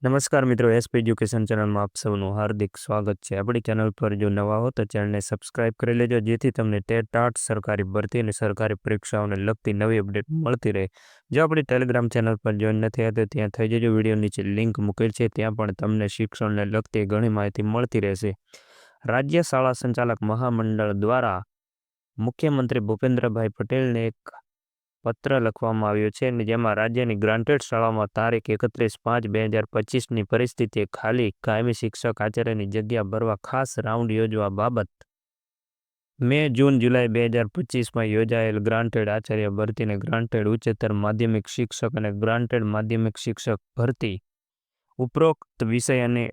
નમસ્કાર મિત્રો, SP education ચેનલમાં આપ સૌનું હાર્દિક સ્વાગત છે। આપણી ચેનલ પર જો નવા હો તો ચેનલને સબસ્ક્રાઇબ કરી લેજો, જેથી તમને ટાટ સરકારી ભરતી અને સરકારી પરીક્ષાઓને લગતી નવી અપડેટ મળતી રહે। જો આપણી ટેલિગ્રામ ચેનલ પર જોઈન નથી તો ત્યાં થઈ જજો, વિડીયો નીચે લિંક મૂકેલ છે, ત્યાં પણ તમને શિક્ષણને લગતી ઘણી માહિતી મળતી રહેશે। રાજ્ય શાળા સંચાલક મહામંડળ દ્વારા મુખ્યમંત્રી ભૂપેન્દ્રભાઈ પટેલને એક પત્ર લખવામાં આવ્યો છે, જેમાં રાજ્યની ગ્રાન્ટેડ શાળામાં તારીખ 31/5/2025ની પરિસ્થિતિએ ખાલી કાયમી શિક્ષક આચાર્યની જગ્યા ભરવા ખાસ રાઉન્ડ યોજવા બાબત મે, જૂન, જુલાઈ 2025માં યોજાયેલ ગ્રાન્ટેડ આચાર્ય ભરતી અને ગ્રાન્ટેડ ઉચ્ચતર માધ્યમિક શિક્ષક અને ગ્રાન્ટેડ માધ્યમિક શિક્ષક ભરતી ઉપરોક્ત વિષય અને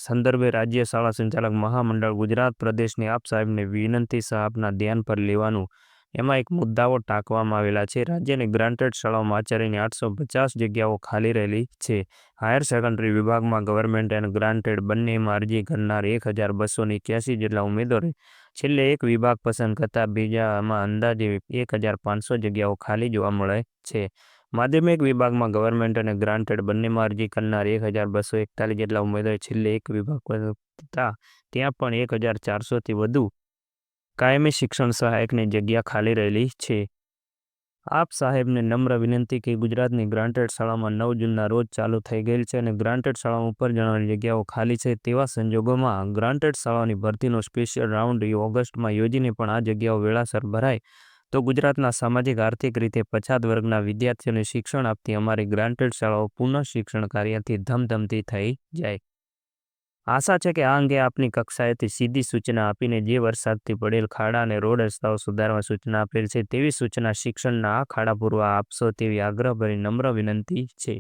સંદર્ભે રાજ્ય શાળા સંચાલક મહામંડળ ગુજરાત પ્રદેશની આપ સાહેબને વિનંતી આપના ધ્યાન પર લેવાનું। એમાં એક મુદ્દાઓ ટાંકવામાં આવેલા છે। રાજ્યની ગ્રાન્ટેડ શાળાઓમાં આચાર્યની 850 જગ્યાઓ ખાલી રહેલી છે। હાયર સેકન્ડરી વિભાગમાં ગવર્મેન્ટ એન્ડ ગ્રાન્ટેડ બંનેમાં અરજી કરનાર 1281 જેટલા ઉમેદવારોએ છેલ્લે એક વિભાગ પસંદ કરતા બીજામાં અંદાજે 1500 જગ્યાઓ ખાલી જોવા મળે છે। માધ્યમિક વિભાગમાં ગવર્મેન્ટ અને ગ્રાન્ટેડ બંનેમાં અરજી કરનાર 1241 જેટલા ઉમેદવારોએ છેલ્લે એક વિભાગ પસંદ કરતા ત્યાં પણ 1400થી વધુ કાયમી શિક્ષણ સહાયકની જગ્યા ખાલી રહેલી છે। આપ સાહેબને નમ્ર વિનંતી કે ગુજરાતની ગ્રાન્ટેડ શાળામાં 9 જૂનના રોજ ચાલુ થઈ ગયેલ છે અને ગ્રાન્ટેડ શાળામાં ઉપર જણાવેલી જગ્યાઓ ખાલી છે, તેવા સંજોગોમાં ગ્રાન્ટેડ શાળાઓની ભરતીનો સ્પેશિયલ રાઉન્ડ ઓગસ્ટમાં યોજીને પણ આ જગ્યાઓ વેળાસર ભરાય તો ગુજરાતના સામાજિક આર્થિક રીતે પછાત વર્ગના વિદ્યાર્થીઓને શિક્ષણ આપતી અમારી ગ્રાન્ટેડ શાળાઓ પુનઃ શિક્ષણ કાર્યથી ધમધમતી થઈ જાય। આશા છે કે આ અંગે આપની કક્ષાએથી સીધી સૂચના આપીને જે વરસાદથી પડેલ ખાડા અને રોડ રસ્તાઓ સુધારવા સૂચના આપેલ છે, તેવી સૂચના શિક્ષણના આ ખાડા પૂરવા આપશો તેવી આગ્રહભરી નમ્ર વિનંતી છે।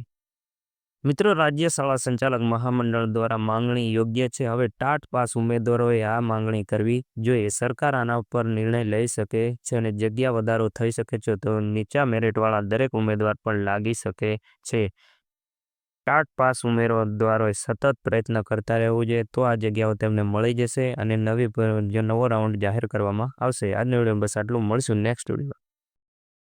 મિત્રો, રાજ્ય શાળા સંચાલક મહામંડળ દ્વારા માંગણી યોગ્ય છે। હવે ટાટ પાસ ઉમેદવારોએ આ માંગણી કરવી જોઈએ। સરકાર આના ઉપર નિર્ણય લઈ શકે છે અને જગ્યા વધારો થઈ શકે છે તો નીચા મેરિટવાળા દરેક ઉમેદવાર પણ લાગી શકે છે। ટાટ પાસ ઉમેદવારોએ સતત પ્રયત્ન કરતા રહેવું જોઈએ, તો આ જગ્યાઓ તેમને મળી જશે અને નવો રાઉન્ડ જાહેર કરવામાં આવશે। આજનો વિડીયો બસ આટલું, મળશું નેક્સ્ટ વિડીયો।